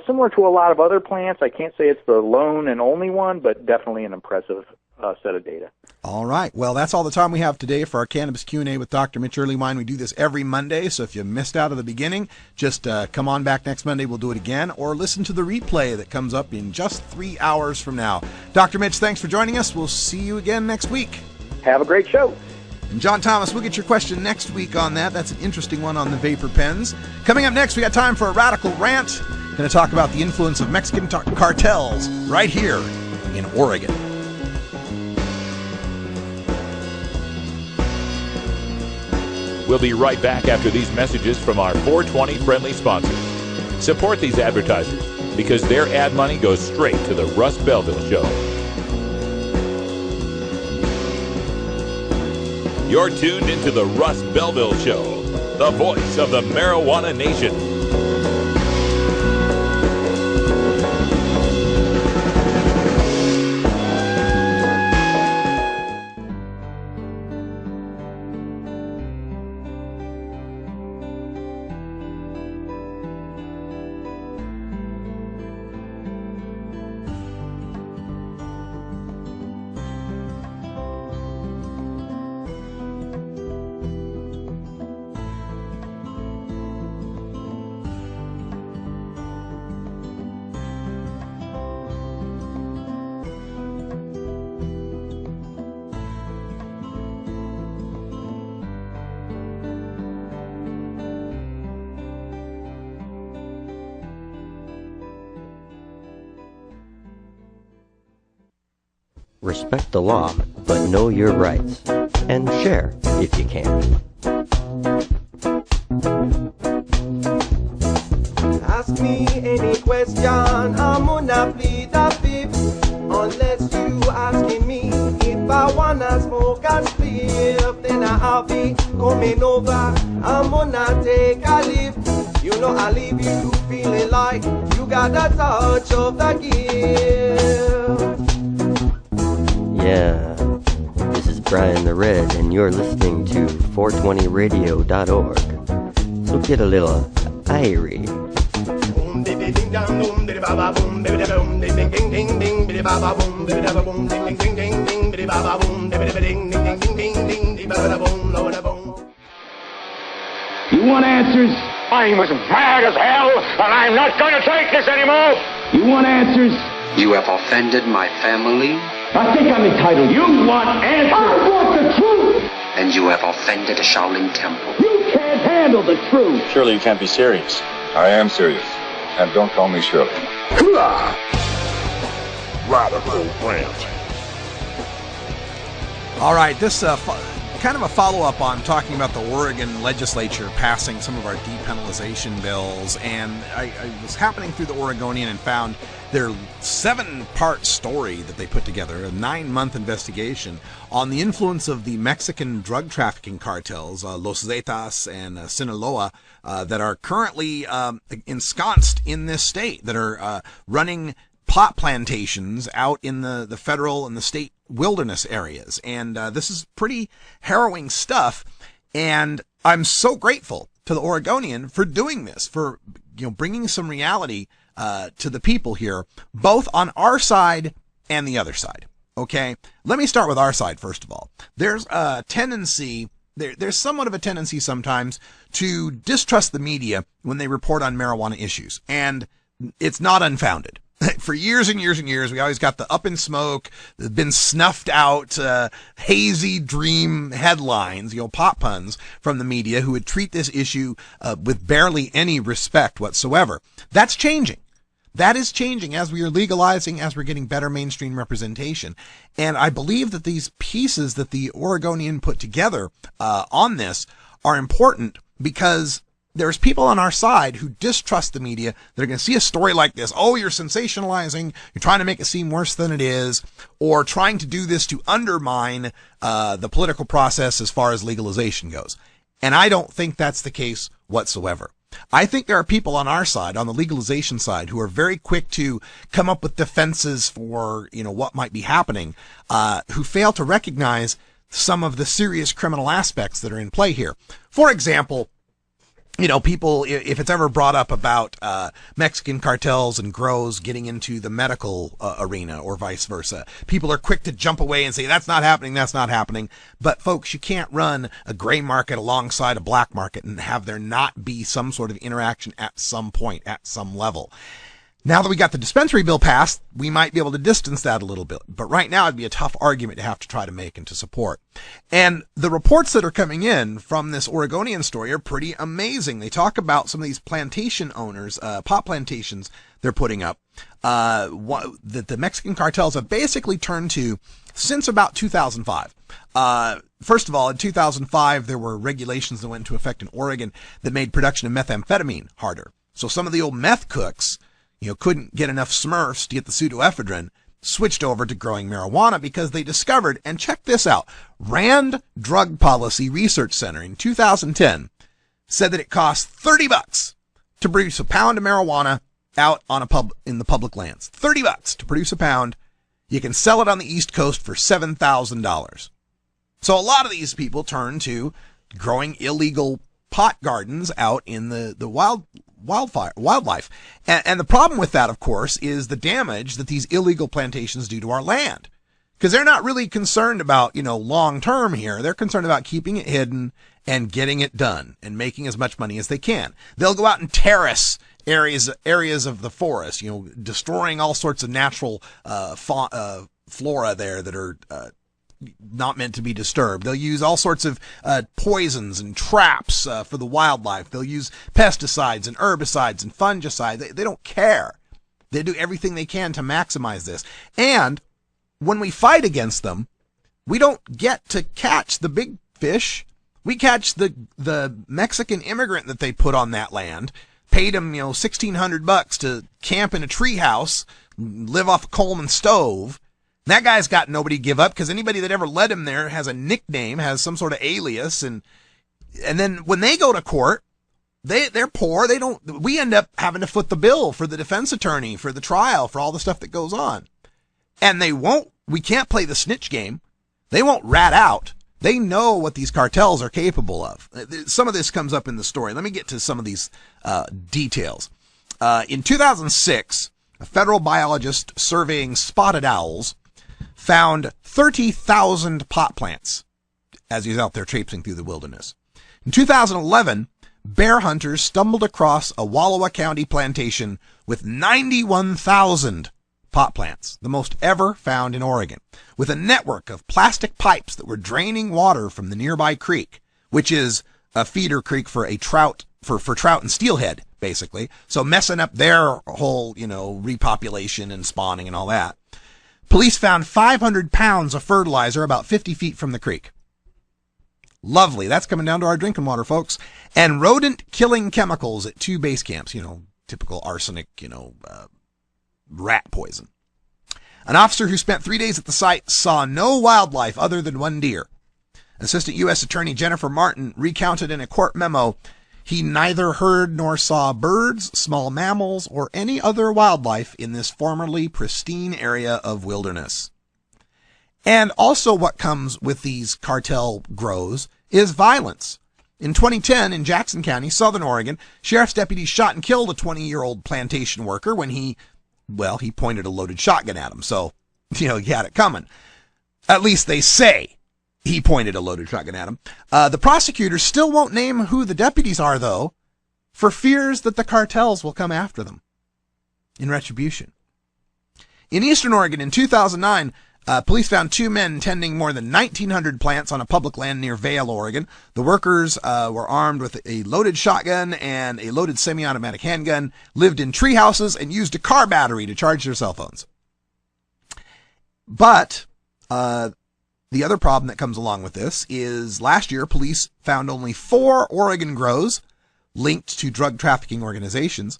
similar to a lot of other plants. I can't say it's the lone and only one, but definitely an impressive set of data. All right. Well, that's all the time we have today for our Cannabis Q&A with Dr. Mitch Earleywine. We do this every Monday, so if you missed out at the beginning, just come on back next Monday. We'll do it again, or listen to the replay that comes up in just 3 hours from now. Dr. Mitch, thanks for joining us. We'll see you again next week. Have a great show. And John Thomas, we'll get your question next week on that. That's an interesting one on the vapor pens. Coming up next, we got time for a radical rant. Going to talk about the influence of Mexican cartels right here in Oregon. We'll be right back after these messages from our 420 friendly sponsors. Support these advertisers because their ad money goes straight to the Russ Belville Show. You're tuned into the Russ Belville Show, the voice of the marijuana nation. Respect the law, but know your rights. And share if you can. Ask me any question, I'm gonna plead the fifth. Unless you asking me if If I wanna smoke and spliff, then I'll be coming over. I'm gonna take a lift. You know I leave you feeling like you got the touch of the gift. Yeah, this is Brian the Red, and you're listening to 420radio.org. So get a little irie. You want answers? I'm as mad as hell, and I'm not going to take this anymore. You want answers? You have offended my family. I think I'm entitled. You want answers? I want the truth. And you have offended a Shaolin temple. You can't handle the truth. Surely you can't be serious. I am serious. And don't call me Shirley. Radical rant. All right, this kind of a follow-up on talking about the Oregon legislature passing some of our depenalization bills, and I was happening through the Oregonian and found their 7-part story that they put together, a 9-month investigation on the influence of the Mexican drug trafficking cartels, Los Zetas and Sinaloa, that are currently ensconced in this state, that are running pot plantations out in the federal and the state wilderness areas. And this is pretty harrowing stuff. And I'm so grateful to the Oregonian for doing this, for bringing some reality to the people here, both on our side and the other side. Okay, let me start with our side first of all. There's a tendency. There's somewhat of a tendency sometimes to distrust the media when they report on marijuana issues, and it's not unfounded. For years and years and years, we always got the up in smoke, been snuffed out, hazy dream headlines, pop puns from the media who would treat this issue with barely any respect whatsoever. That's changing. That is changing as we are legalizing, as we're getting better mainstream representation. And I believe that these pieces that the Oregonian put together on this are important, because there's people on our side who distrust the media. They're going to see a story like this. Oh, you're sensationalizing. You're trying to make it seem worse than it is, or trying to do this to undermine the political process as far as legalization goes. And I don't think that's the case whatsoever. I think there are people on our side, on the legalization side, who are very quick to come up with defenses for, what might be happening, who fail to recognize some of the serious criminal aspects that are in play here. For example, people, if it's ever brought up about Mexican cartels and grows getting into the medical arena or vice versa, people are quick to jump away and say, that's not happening, that's not happening. But folks, you can't run a gray market alongside a black market and have there not be some sort of interaction at some point, at some level. Now that we got the dispensary bill passed, we might be able to distance that a little bit. But right now it'd be a tough argument to have to try to make and to support. And the reports that are coming in from this Oregonian story are pretty amazing. They talk about some of these plantation owners, pot plantations they're putting up, that the Mexican cartels have basically turned to since about 2005. First of all, in 2005, there were regulations that went into effect in Oregon that made production of methamphetamine harder. So some of the old meth cooks, couldn't get enough Smurfs to get the pseudoephedrine, switched over to growing marijuana because they discovered, and check this out, Rand Drug Policy Research Center in 2010 said that it costs $30 to produce a pound of marijuana out on in the public lands. $30 to produce a pound. You can sell it on the East Coast for $7,000. So a lot of these people turn to growing illegal pot gardens out in the wildlife. And the problem with that, of course, is the damage that these illegal plantations do to our land. Because they're not really concerned about, long term here. They're concerned about keeping it hidden and getting it done and making as much money as they can. They'll go out and terrace areas of the forest, destroying all sorts of natural flora there that are not meant to be disturbed. They'll use all sorts of poisons and traps for the wildlife. They'll use pesticides and herbicides and fungicides. They don't care. They do everything they can to maximize this. And when we fight against them, we don't get to catch the big fish. We catch the Mexican immigrant that they put on that land, paid him, $1,600 to camp in a treehouse, live off a Coleman stove, That guy's got nobody to give up because anybody that ever led him there has a nickname, has some sort of alias. And then when they go to court, they're poor. We end up having to foot the bill for the defense attorney, for the trial, for all the stuff that goes on. And we can't play the snitch game. They won't rat out. They know what these cartels are capable of. Some of this comes up in the story. Let me get to some of these details. In 2006, a federal biologist surveying spotted owls found 30,000 pot plants as he's out there traipsing through the wilderness. In 2011, bear hunters stumbled across a Wallowa County plantation with 91,000 pot plants, the most ever found in Oregon, with a network of plastic pipes that were draining water from the nearby creek, which is a feeder creek for a trout, for trout and steelhead, basically. So messing up their whole, repopulation and spawning and all that. Police found 500 pounds of fertilizer about 50 feet from the creek. Lovely. That's coming down to our drinking water, folks. And rodent-killing chemicals at 2 base camps. Typical arsenic, rat poison. An officer who spent 3 days at the site saw no wildlife other than 1 deer. Assistant U.S. Attorney Jennifer Martin recounted in a court memo, he neither heard nor saw birds, small mammals, or any other wildlife in this formerly pristine area of wilderness. And also what comes with these cartel grows is violence. In 2010, in Jackson County, Southern Oregon, sheriff's deputies shot and killed a 20-year-old plantation worker when he pointed a loaded shotgun at him. So, he had it coming. At least they say he pointed a loaded shotgun at him. The prosecutors still won't name who the deputies are, though, for fears that the cartels will come after them in retribution. In Eastern Oregon, in 2009, police found 2 men tending more than 1,900 plants on a public land near Vale, Oregon. The workers were armed with a loaded shotgun and a loaded semi-automatic handgun, lived in tree houses, and used a car battery to charge their cell phones. But the other problem that comes along with this is last year, police found only 4 Oregon grows linked to drug trafficking organizations.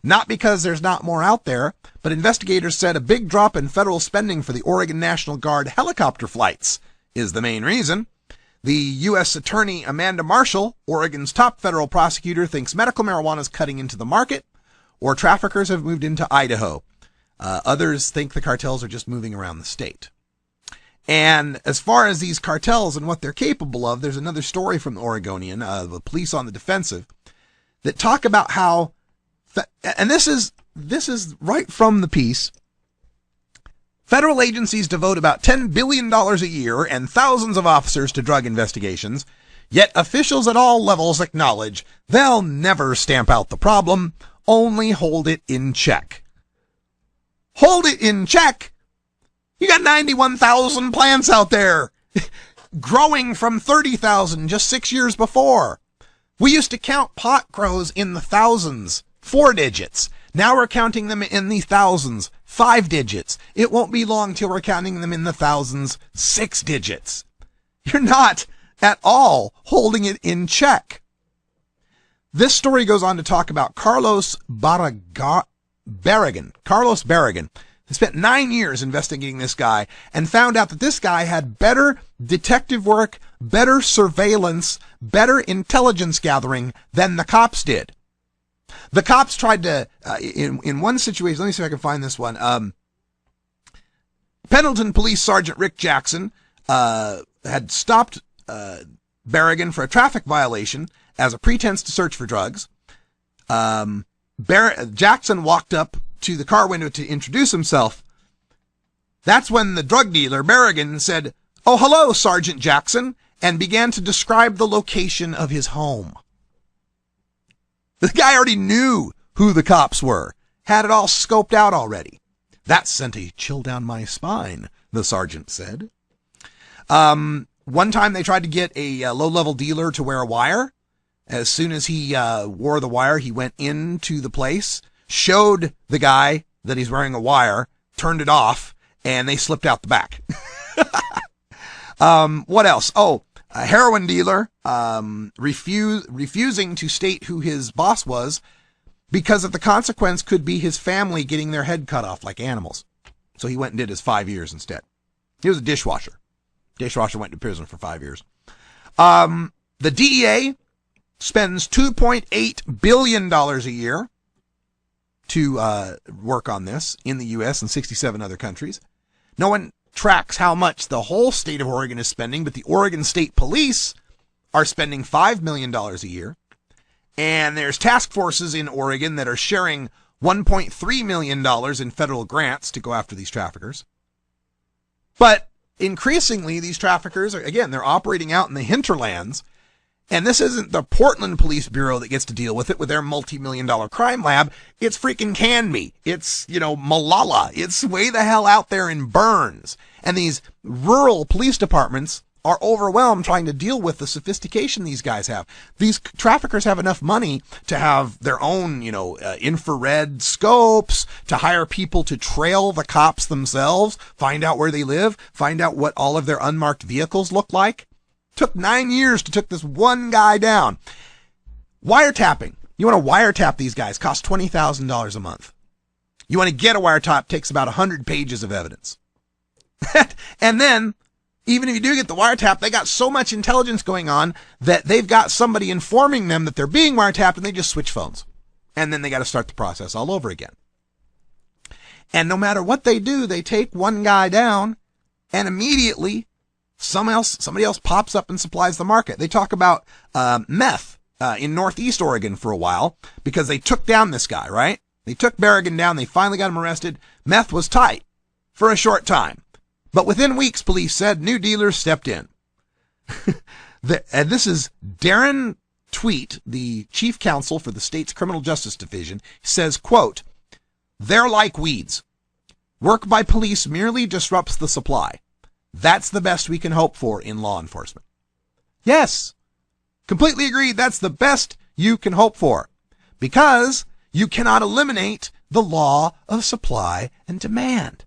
Not because there's not more out there, but investigators said a big drop in federal spending for the Oregon National Guard helicopter flights is the main reason. The U.S. Attorney Amanda Marshall, Oregon's top federal prosecutor, thinks medical marijuana is cutting into the market, or traffickers have moved into Idaho. Others think the cartels are just moving around the state. And as far as these cartels and what they're capable of, there's another story from the Oregonian, the police on the defensive, that talk about how, and this is right from the piece, federal agencies devote about $10 billion a year and thousands of officers to drug investigations, yet officials at all levels acknowledge they'll never stamp out the problem, only hold it in check. Hold it in check? You got 91,000 plants out there, growing from 30,000 just 6 years before. We used to count pot grows in the thousands, 4 digits. Now we're counting them in the thousands, 5 digits. It won't be long till we're counting them in the thousands, 6 digits. You're not at all holding it in check. This story goes on to talk about Carlos Barragan. Carlos Barragan. He spent 9 years investigating this guy and found out that this guy had better detective work, better surveillance, better intelligence gathering than the cops did. The cops tried to, in one situation, let me see if I can find this one. Pendleton Police Sergeant Rick Jackson had stopped Barragan for a traffic violation as a pretense to search for drugs. Jackson walked up to the car window to introduce himself. That's when the drug dealer, Barragan, said, "Oh, hello, Sergeant Jackson," and began to describe the location of his home. The guy already knew who the cops were, had it all scoped out already. That sent a chill down my spine, the sergeant said. One time they tried to get a low-level dealer to wear a wire. As soon as he wore the wire, he went into the place, showed the guy that he's wearing a wire, turned it off, and they slipped out the back. What else? Oh, a heroin dealer refusing to state who his boss was because of the consequence could be his family getting their head cut off like animals. So he went and did his 5 years instead. He was a dishwasher. Dishwasher went to prison for 5 years. The DEA spends $2.8 billion a year to work on this in the U.S. and 67 other countries. No one tracks how much the whole state of Oregon is spending, but the Oregon State Police are spending $5 million a year. And there's task forces in Oregon that are sharing $1.3 million in federal grants to go after these traffickers. But increasingly, these traffickers are, again, they're operating out in the hinterlands. And this isn't the Portland Police Bureau that gets to deal with it with their multi-million-dollar crime lab. It's freaking Canby. It's, Malala. It's way the hell out there in Burns. And these rural police departments are overwhelmed trying to deal with the sophistication these guys have. These traffickers have enough money to have their own, infrared scopes, to hire people to trail the cops themselves, find out where they live, find out what all of their unmarked vehicles look like. Took 9 years to take this one guy down. Wiretapping. You want to wiretap these guys, costs $20,000 a month. You want to get a wiretap, takes about 100 pages of evidence. And then, even if you do get the wiretap, they got so much intelligence going on that they've got somebody informing them that they're being wiretapped, and they just switch phones. And then they got to start the process all over again. And no matter what they do, they take one guy down, and immediately somebody else pops up and supplies the market. They talk about meth in Northeast Oregon for a while because they took down this guy, right? They took Berrigan down. They finally got him arrested. Meth was tight for a short time. But within weeks, police said new dealers stepped in. And this is Darren Tweet, the chief counsel for the state's criminal justice division, says, quote, "They're like weeds. Work by police merely disrupts the supply. That's the best we can hope for in law enforcement." Yes, completely agreed. That's the best you can hope for because you cannot eliminate the law of supply and demand.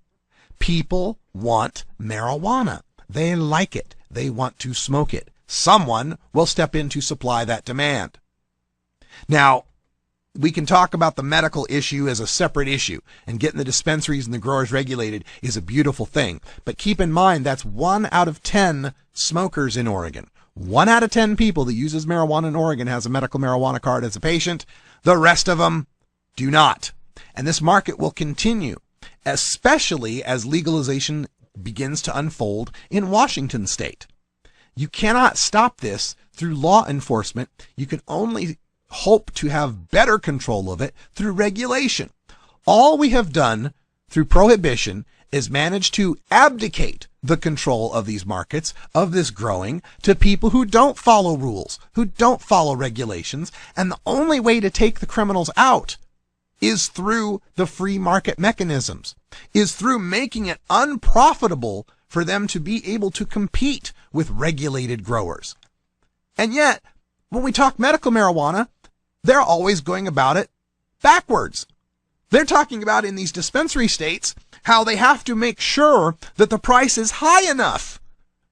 People want marijuana. They like it. They want to smoke it. Someone will step in to supply that demand. Now, we can talk about the medical issue as a separate issue, and getting the dispensaries and the growers regulated is a beautiful thing. But keep in mind, that's 1 out of 10 smokers in Oregon. 1 out of 10 people that uses marijuana in Oregon has a medical marijuana card as a patient. The rest of them do not. And this market will continue, especially as legalization begins to unfold in Washington state. You cannot stop this through law enforcement. You can only hope to have better control of it through regulation. All we have done through prohibition is manage to abdicate the control of these markets, of this growing, to people who don't follow rules, who don't follow regulations, and the only way to take the criminals out is through the free market mechanisms, is through making it unprofitable for them to be able to compete with regulated growers. And yet, when we talk medical marijuana, they're always going about it backwards. They're talking about in these dispensary states how they have to make sure that the price is high enough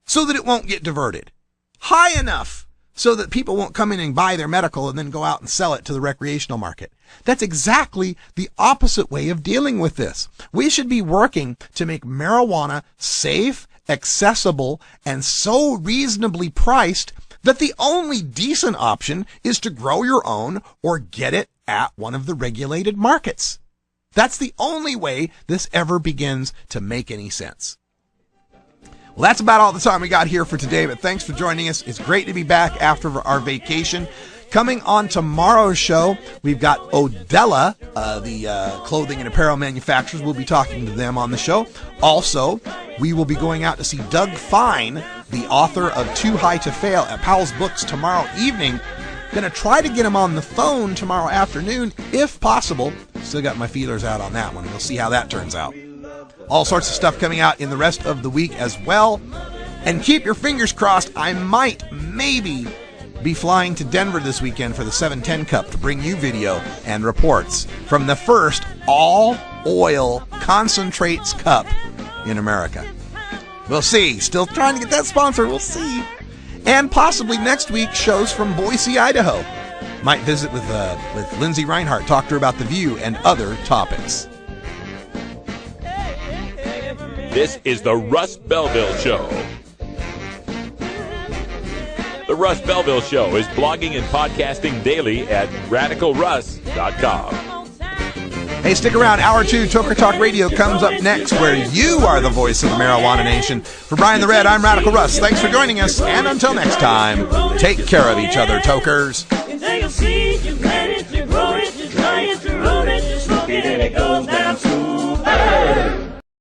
so that it won't get diverted. High enough so that people won't come in and buy their medical and then go out and sell it to the recreational market. That's exactly the opposite way of dealing with this. We should be working to make marijuana safe, accessible, and so reasonably priced that the only decent option is to grow your own or get it at one of the regulated markets. That's the only way this ever begins to make any sense. Well, that's about all the time we got here for today, but thanks for joining us. It's great to be back after our vacation. Coming on tomorrow's show, we've got Odella, the clothing and apparel manufacturers. We'll be talking to them on the show. Also, we will be going out to see Doug Fine, the author of Too High to Fail, at Powell's Books tomorrow evening. Going to try to get him on the phone tomorrow afternoon, if possible. Still got my feelers out on that one. We'll see how that turns out. All sorts of stuff coming out in the rest of the week as well. And keep your fingers crossed. I might, maybe, be flying to Denver this weekend for the 710 Cup to bring you video and reports from the first all-oil concentrates cup in America. We'll see. Still trying to get that sponsor. We'll see. And possibly next week, shows from Boise, Idaho. Might visit with Lindsay Reinhardt, talk to her about The View and other topics. This is the Russ Belville Show. The Russ Belville Show is blogging and podcasting daily at RadicalRuss.com. Hey, stick around. Hour 2, Toker Talk Radio comes up next, where you are the voice of the Marijuana Nation. For Brian the Red, I'm Radical Russ. Thanks for joining us, and until next time, take care of each other, Tokers. You take a seed, you plant it, you grow it, you dry it, you roll it, you smoke it, and it goes down smooth.